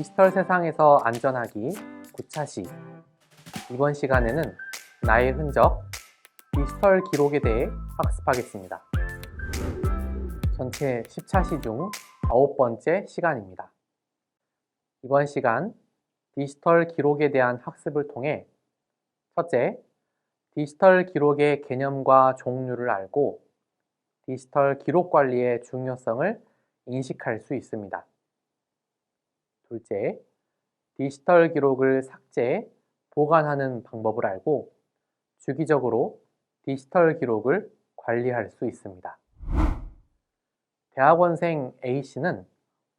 디지털 세상에서 안전하기 9차시. 이번 시간에는 나의 흔적, 디지털 기록에 대해 학습하겠습니다. 전체 10차시 중 9번째 시간입니다. 이번 시간 디지털 기록에 대한 학습을 통해 첫째, 디지털 기록의 개념과 종류를 알고 디지털 기록 관리의 중요성을 인식할 수 있습니다. 둘째, 디지털 기록을 삭제, 보관하는 방법을 알고 주기적으로 디지털 기록을 관리할 수 있습니다. 대학원생 A씨는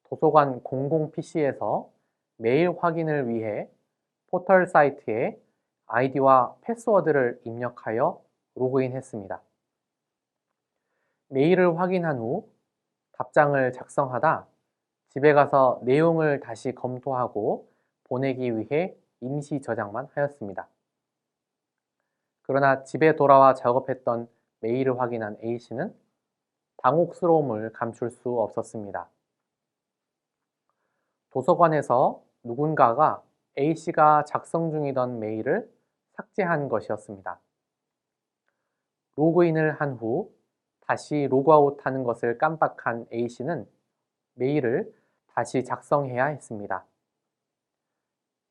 도서관 공공 PC에서 메일 확인을 위해 포털 사이트에 아이디와 패스워드를 입력하여 로그인했습니다. 메일을 확인한 후 답장을 작성하다 집에 가서 내용을 다시 검토하고 보내기 위해 임시 저장만 하였습니다. 그러나 집에 돌아와 작업했던 메일을 확인한 A씨는 당혹스러움을 감출 수 없었습니다. 도서관에서 누군가가 A씨가 작성 중이던 메일을 삭제한 것이었습니다. 로그인을 한 후 다시 로그아웃하는 것을 깜빡한 A씨는 메일을 다시 작성해야 했습니다.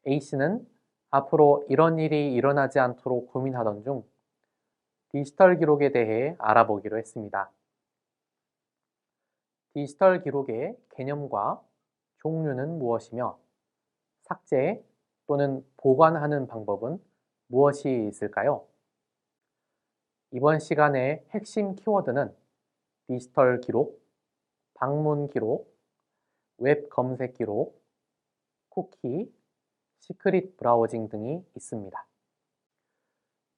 A씨는 앞으로 이런 일이 일어나지 않도록 고민하던 중 디지털 기록에 대해 알아보기로 했습니다. 디지털 기록의 개념과 종류는 무엇이며 삭제 또는 보관하는 방법은 무엇이 있을까요? 이번 시간의 핵심 키워드는 디지털 기록, 방문 기록, 웹 검색 기록, 쿠키, 시크릿 브라우징 등이 있습니다.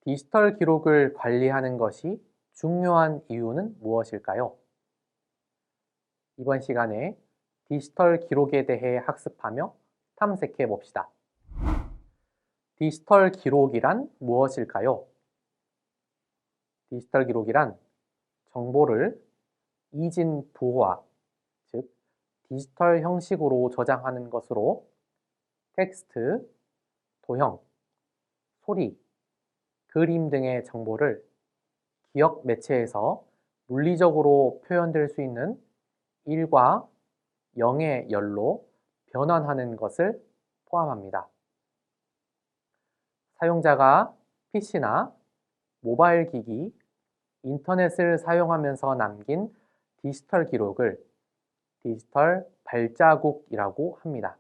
디지털 기록을 관리하는 것이 중요한 이유는 무엇일까요? 이번 시간에 디지털 기록에 대해 학습하며 탐색해 봅시다. 디지털 기록이란 무엇일까요? 디지털 기록이란 정보를 이진 부호화, 즉 디지털 형식으로 저장하는 것으로 텍스트, 도형, 소리, 그림 등의 정보를 기억 매체에서 물리적으로 표현될 수 있는 1과 0의 열로 변환하는 것을 포함합니다. 사용자가 PC나 모바일 기기, 인터넷을 사용하면서 남긴 디지털 기록을 디지털 발자국이라고 합니다.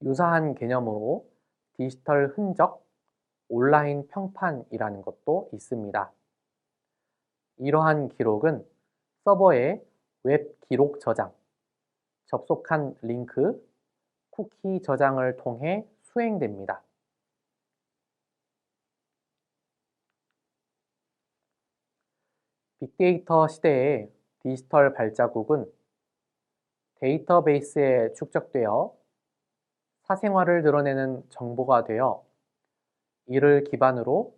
유사한 개념으로 디지털 흔적, 온라인 평판이라는 것도 있습니다. 이러한 기록은 서버의 웹 기록 저장, 접속한 링크, 쿠키 저장을 통해 수행됩니다. 빅데이터 시대의 디지털 발자국은 데이터베이스에 축적되어 사생활을 드러내는 정보가 되어 이를 기반으로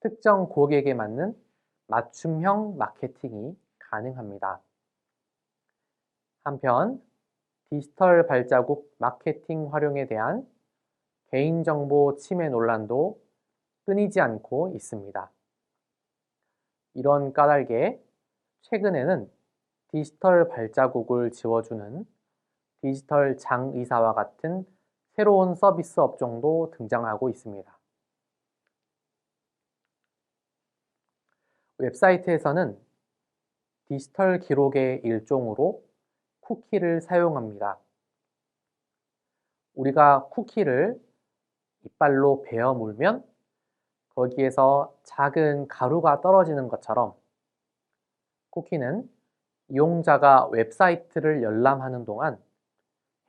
특정 고객에 맞는 맞춤형 마케팅이 가능합니다. 한편 디지털 발자국 마케팅 활용에 대한 개인정보 침해 논란도 끊이지 않고 있습니다. 이런 까닭에 최근에는 디지털 발자국을 지워주는 디지털 장의사와 같은 새로운 서비스 업종도 등장하고 있습니다. 웹사이트에서는 디지털 기록의 일종으로 쿠키를 사용합니다. 우리가 쿠키를 이빨로 베어 물면 거기에서 작은 가루가 떨어지는 것처럼 쿠키는 이용자가 웹사이트를 열람하는 동안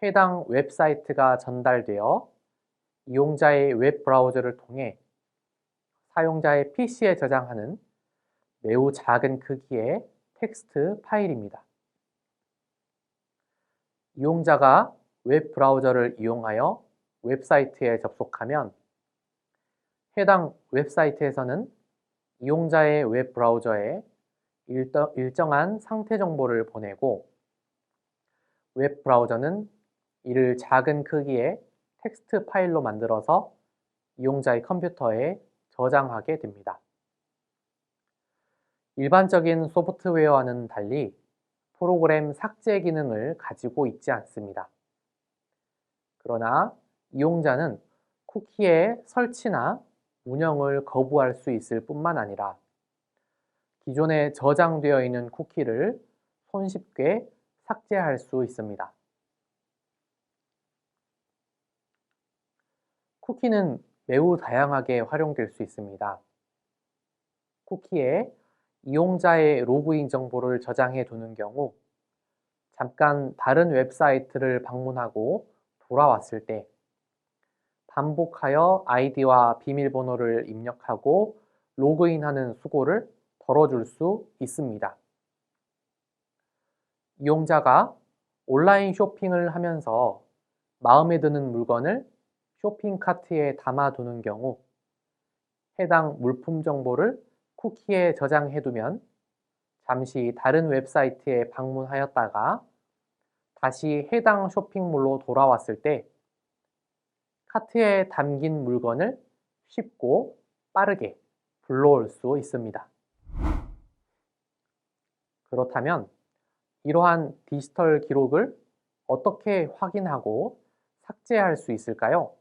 해당 웹사이트가 전달되어 이용자의 웹 브라우저를 통해 사용자의 PC에 저장하는 매우 작은 크기의 텍스트 파일입니다. 이용자가 웹 브라우저를 이용하여 웹사이트에 접속하면 해당 웹사이트에서는 이용자의 웹 브라우저에 일정한 상태 정보를 보내고 웹 브라우저는 이를 작은 크기의 텍스트 파일로 만들어서 이용자의 컴퓨터에 저장하게 됩니다. 일반적인 소프트웨어와는 달리 프로그램 삭제 기능을 가지고 있지 않습니다. 그러나 이용자는 쿠키의 설치나 운영을 거부할 수 있을 뿐만 아니라 기존에 저장되어 있는 쿠키를 손쉽게 삭제할 수 있습니다. 쿠키는 매우 다양하게 활용될 수 있습니다. 쿠키에 이용자의 로그인 정보를 저장해 두는 경우 잠깐 다른 웹사이트를 방문하고 돌아왔을 때 반복하여 아이디와 비밀번호를 입력하고 로그인하는 수고를 덜어줄 수 있습니다. 이용자가 온라인 쇼핑을 하면서 마음에 드는 물건을 쇼핑 카트에 담아두는 경우 해당 물품 정보를 쿠키에 저장해두면 잠시 다른 웹사이트에 방문하였다가 다시 해당 쇼핑몰로 돌아왔을 때 카트에 담긴 물건을 쉽고 빠르게 불러올 수 있습니다. 그렇다면 이러한 디지털 기록을 어떻게 확인하고 삭제할 수 있을까요?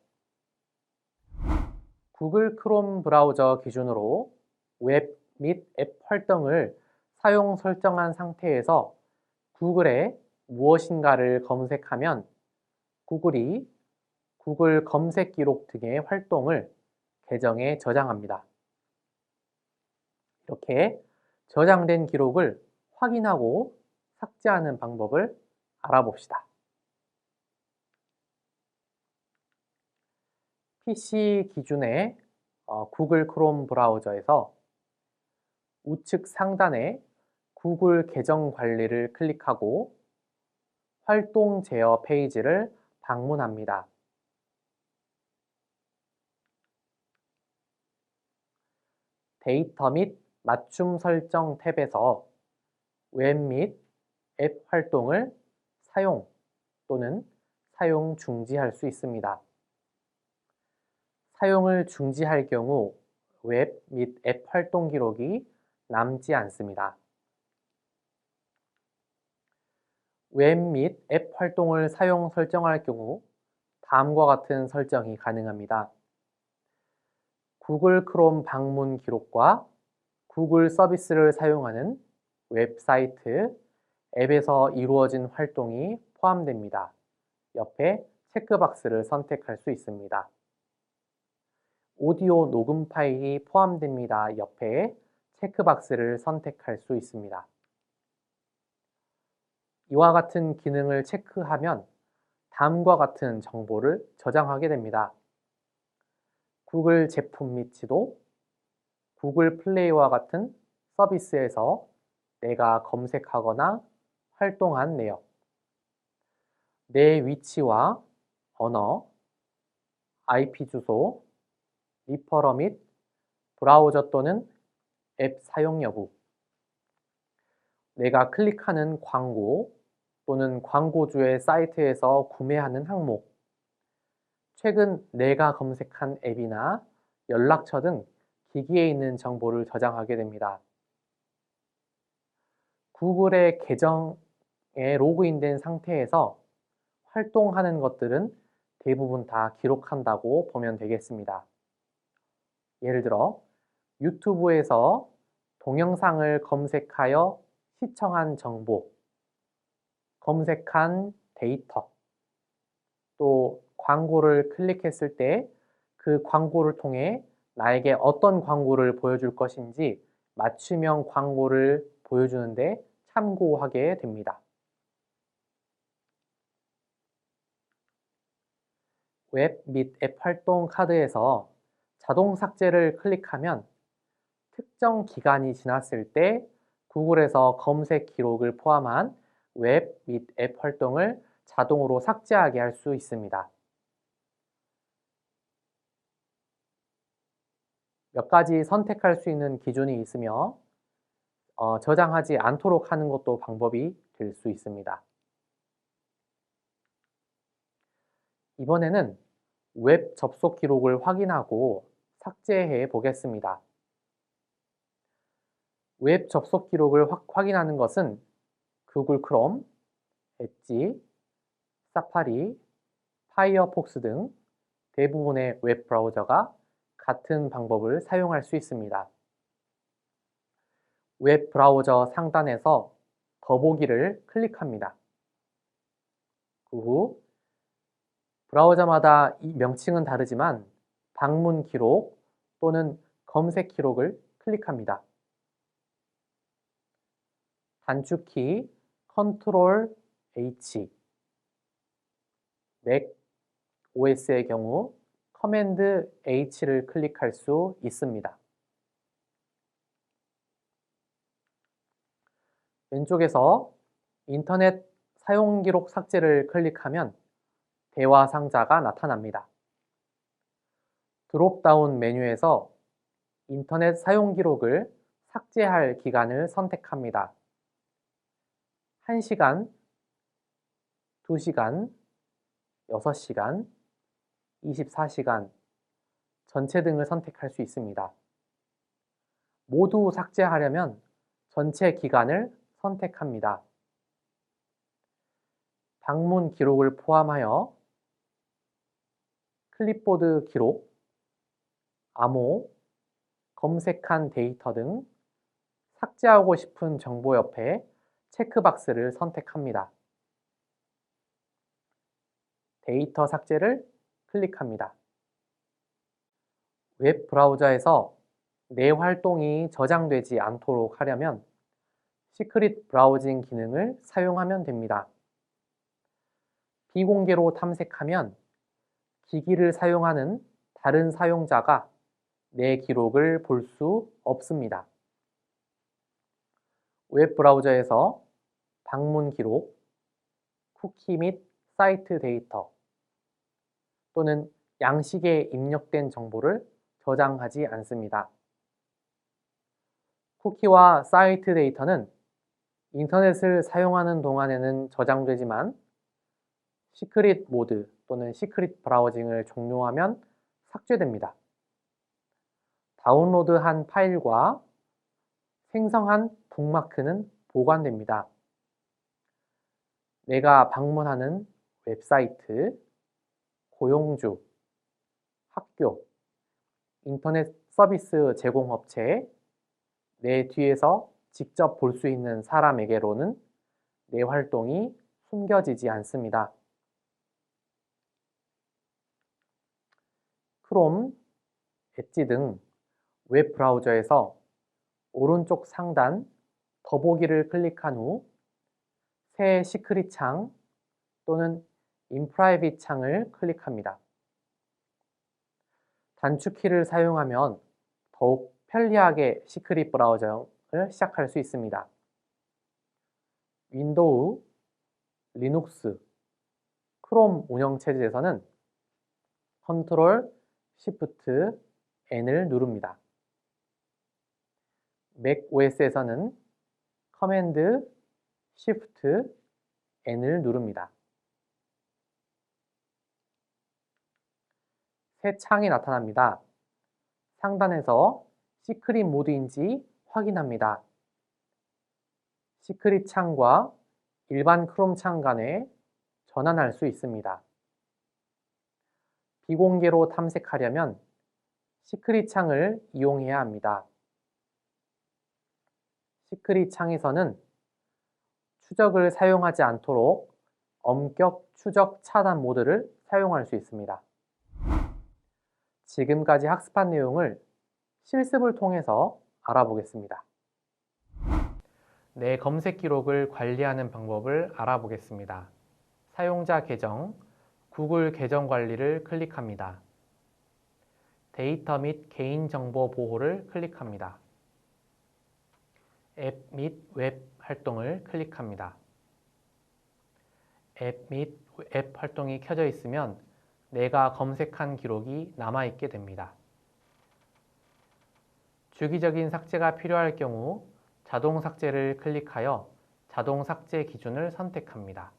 구글 크롬 브라우저 기준으로 웹 및 앱 활동을 사용 설정한 상태에서 구글에 무엇인가를 검색하면 구글이 구글 검색 기록 등의 활동을 계정에 저장합니다. 이렇게 저장된 기록을 확인하고 삭제하는 방법을 알아봅시다. PC 기준의 구글 크롬 브라우저에서 우측 상단에 구글 계정 관리를 클릭하고 활동 제어 페이지를 방문합니다. 데이터 및 맞춤 설정 탭에서 웹 및 앱 활동을 사용 또는 사용 중지할 수 있습니다. 사용을 중지할 경우 웹 및 앱 활동 기록이 남지 않습니다. 웹 및 앱 활동을 사용 설정할 경우 다음과 같은 설정이 가능합니다. 구글 크롬 방문 기록과 구글 서비스를 사용하는 웹사이트, 앱에서 이루어진 활동이 포함됩니다. 옆에 체크박스를 선택할 수 있습니다. 오디오 녹음 파일이 포함됩니다. 옆에 체크박스를 선택할 수 있습니다. 이와 같은 기능을 체크하면 다음과 같은 정보를 저장하게 됩니다. 구글 제품 및 지도, 구글 플레이와 같은 서비스에서 내가 검색하거나 활동한 내용, 내 위치와 언어, IP 주소, 리퍼러 및 브라우저 또는 앱 사용 여부, 내가 클릭하는 광고 또는 광고주의 사이트에서 구매하는 항목, 최근 내가 검색한 앱이나 연락처 등 기기에 있는 정보를 저장하게 됩니다. 구글의 계정에 로그인된 상태에서 활동하는 것들은 대부분 다 기록한다고 보면 되겠습니다. 예를 들어 유튜브에서 동영상을 검색하여 시청한 정보, 검색한 데이터, 또 광고를 클릭했을 때 그 광고를 통해 나에게 어떤 광고를 보여줄 것인지 맞춤형 광고를 보여주는데 참고하게 됩니다. 웹 및 앱 활동 카드에서 자동 삭제를 클릭하면 특정 기간이 지났을 때 구글에서 검색 기록을 포함한 웹 및 앱 활동을 자동으로 삭제하게 할 수 있습니다. 몇 가지 선택할 수 있는 기준이 있으며 저장하지 않도록 하는 것도 방법이 될 수 있습니다. 이번에는 웹 접속 기록을 확인하고 삭제해 보겠습니다. 웹 접속 기록을 확인하는 것은 구글 크롬, 엣지, 사파리, 파이어폭스 등 대부분의 웹 브라우저가 같은 방법을 사용할 수 있습니다. 웹 브라우저 상단에서 더보기를 클릭합니다. 그 후 브라우저마다 이 명칭은 다르지만 방문 기록 또는 검색 기록을 클릭합니다. 단축키 Ctrl H, 맥 OS의 경우 커맨드 H를 클릭할 수 있습니다. 왼쪽에서 인터넷 사용 기록 삭제를 클릭하면 대화 상자가 나타납니다. 드롭다운 메뉴에서 인터넷 사용 기록을 삭제할 기간을 선택합니다. 1시간, 2시간, 6시간, 24시간, 전체 등을 선택할 수 있습니다. 모두 삭제하려면 전체 기간을 선택합니다. 방문 기록을 포함하여 클립보드 기록, 암호, 검색한 데이터 등 삭제하고 싶은 정보 옆에 체크박스를 선택합니다. 데이터 삭제를 클릭합니다. 웹 브라우저에서 내 활동이 저장되지 않도록 하려면 시크릿 브라우징 기능을 사용하면 됩니다. 비공개로 탐색하면 기기를 사용하는 다른 사용자가 내 기록을 볼 수 없습니다. 웹 브라우저에서 방문 기록, 쿠키 및 사이트 데이터 또는 양식에 입력된 정보를 저장하지 않습니다. 쿠키와 사이트 데이터는 인터넷을 사용하는 동안에는 저장되지만 시크릿 모드 또는 시크릿 브라우징을 종료하면 삭제됩니다. 다운로드한 파일과 생성한 북마크는 보관됩니다. 내가 방문하는 웹사이트, 고용주, 학교, 인터넷 서비스 제공업체, 내 뒤에서 직접 볼 수 있는 사람에게로는 내 활동이 숨겨지지 않습니다. 크롬, 엣지 등 웹 브라우저에서 오른쪽 상단 더보기를 클릭한 후 새 시크릿 창 또는 인프라이빗 창을 클릭합니다. 단축키를 사용하면 더욱 편리하게 시크릿 브라우저를 시작할 수 있습니다. 윈도우, 리눅스, 크롬 운영체제에서는 Ctrl, Shift, N을 누릅니다. 맥 OS에서는 커맨드, Shift, N을 누릅니다. 새 창이 나타납니다. 상단에서 시크릿 모드인지 확인합니다. 시크릿 창과 일반 크롬 창 간에 전환할 수 있습니다. 비공개로 탐색하려면 시크릿 창을 이용해야 합니다. 시크릿 창에서는 추적을 사용하지 않도록 엄격 추적 차단 모드를 사용할 수 있습니다. 지금까지 학습한 내용을 실습을 통해서 알아보겠습니다. 내 검색 기록을 관리하는 방법을 알아보겠습니다. 사용자 계정, 구글 계정 관리를 클릭합니다. 데이터 및 개인정보 보호를 클릭합니다. 앱 및 웹 활동을 클릭합니다. 앱 및 앱 활동이 켜져 있으면 내가 검색한 기록이 남아있게 됩니다. 주기적인 삭제가 필요할 경우 자동 삭제를 클릭하여 자동 삭제 기준을 선택합니다.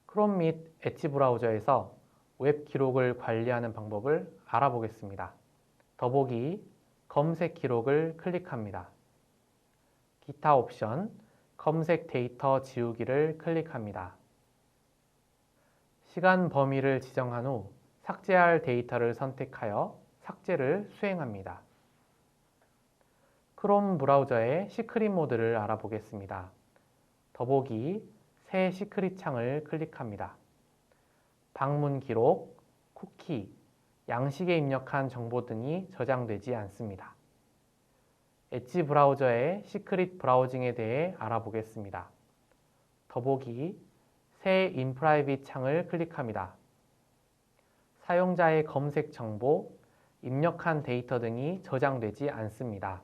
크롬 및 엣지 브라우저에서 웹 기록을 관리하는 방법을 알아보겠습니다. 더보기 검색 기록을 클릭합니다. 기타 옵션 검색 데이터 지우기를 클릭합니다. 시간 범위를 지정한 후 삭제할 데이터를 선택하여 삭제를 수행합니다. 크롬 브라우저의 시크릿 모드를 알아보겠습니다. 더보기 새 시크릿 창을 클릭합니다. 방문 기록, 쿠키, 양식에 입력한 정보 등이 저장되지 않습니다. 엣지 브라우저의 시크릿 브라우징에 대해 알아보겠습니다. 더보기 새 인프라이빗 창을 클릭합니다. 사용자의 검색 정보, 입력한 데이터 등이 저장되지 않습니다.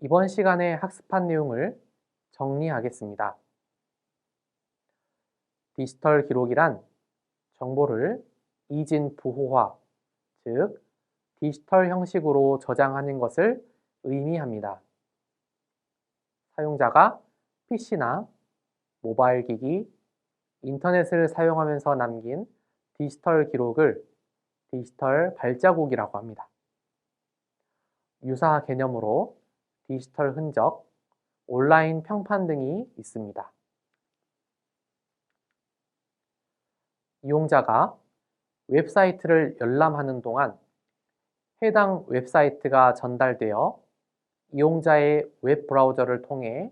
이번 시간에 학습한 내용을 정리하겠습니다. 디지털 기록이란 정보를 이진 부호화, 즉 디지털 형식으로 저장하는 것을 의미합니다. 사용자가 PC나 모바일 기기, 인터넷을 사용하면서 남긴 디지털 기록을 디지털 발자국이라고 합니다. 유사 개념으로 디지털 흔적, 온라인 평판 등이 있습니다. 이용자가 웹사이트를 열람하는 동안 해당 웹사이트가 전달되어 이용자의 웹브라우저를 통해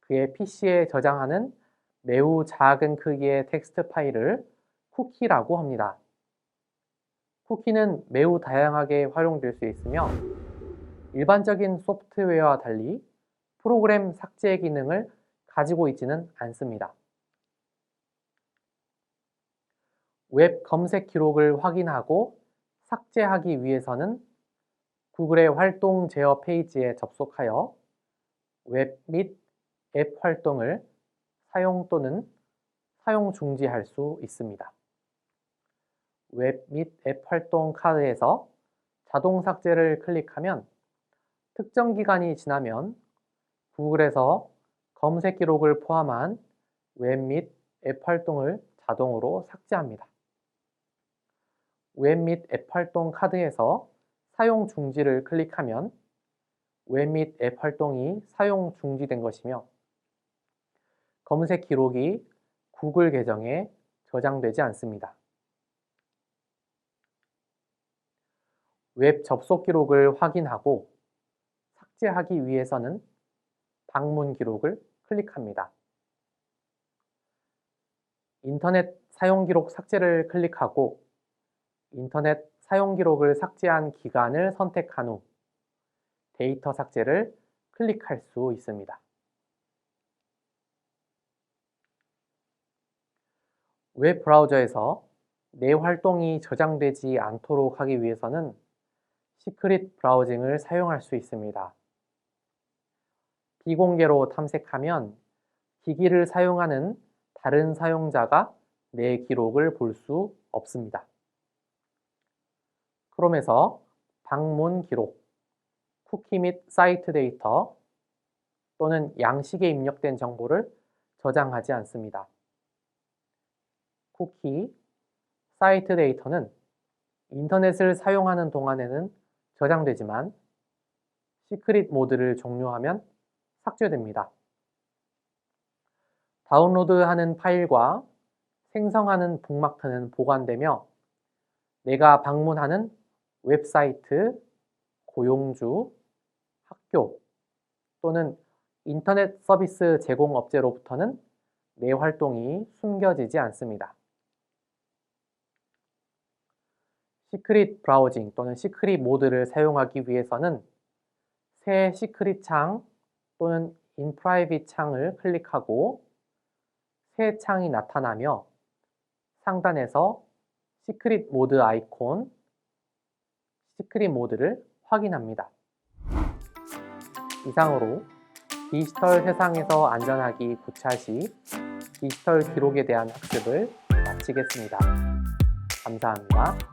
그의 PC에 저장하는 매우 작은 크기의 텍스트 파일을 쿠키라고 합니다. 쿠키는 매우 다양하게 활용될 수 있으며 일반적인 소프트웨어와 달리 프로그램 삭제 기능을 가지고 있지는 않습니다. 웹 검색 기록을 확인하고 삭제하기 위해서는 구글의 활동 제어 페이지에 접속하여 웹 및 앱 활동을 사용 또는 사용 중지할 수 있습니다. 웹 및 앱 활동 카드에서 자동 삭제를 클릭하면 특정 기간이 지나면 구글에서 검색 기록을 포함한 웹 및 앱 활동을 자동으로 삭제합니다. 웹 및 앱 활동 카드에서 사용 중지를 클릭하면 웹 및 앱 활동이 사용 중지된 것이며 검색 기록이 구글 계정에 저장되지 않습니다. 웹 접속 기록을 확인하고 삭제하기 위해서는 방문 기록을 클릭합니다. 인터넷 사용 기록 삭제를 클릭하고 인터넷 사용 기록을 삭제한 기간을 선택한 후 데이터 삭제를 클릭할 수 있습니다. 웹 브라우저에서 내 활동이 저장되지 않도록 하기 위해서는 시크릿 브라우징을 사용할 수 있습니다. 비공개로 탐색하면 기기를 사용하는 다른 사용자가 내 기록을 볼 수 없습니다. 크롬에서 방문 기록, 쿠키 및 사이트 데이터 또는 양식에 입력된 정보를 저장하지 않습니다. 쿠키, 사이트 데이터는 인터넷을 사용하는 동안에는 저장되지만 시크릿 모드를 종료하면 삭제됩니다. 다운로드하는 파일과 생성하는 북마크는 보관되며 내가 방문하는 웹사이트, 고용주, 학교 또는 인터넷 서비스 제공업체로부터는 내 활동이 숨겨지지 않습니다. 시크릿 브라우징 또는 시크릿 모드를 사용하기 위해서는 새 시크릿 창 또는 인프라이빗 창을 클릭하고 새 창이 나타나며 상단에서 시크릿 모드 아이콘, 시크릿 모드를 확인합니다. 이상으로 디지털 세상에서 안전하기 9차 시 디지털 기록에 대한 학습을 마치겠습니다. 감사합니다.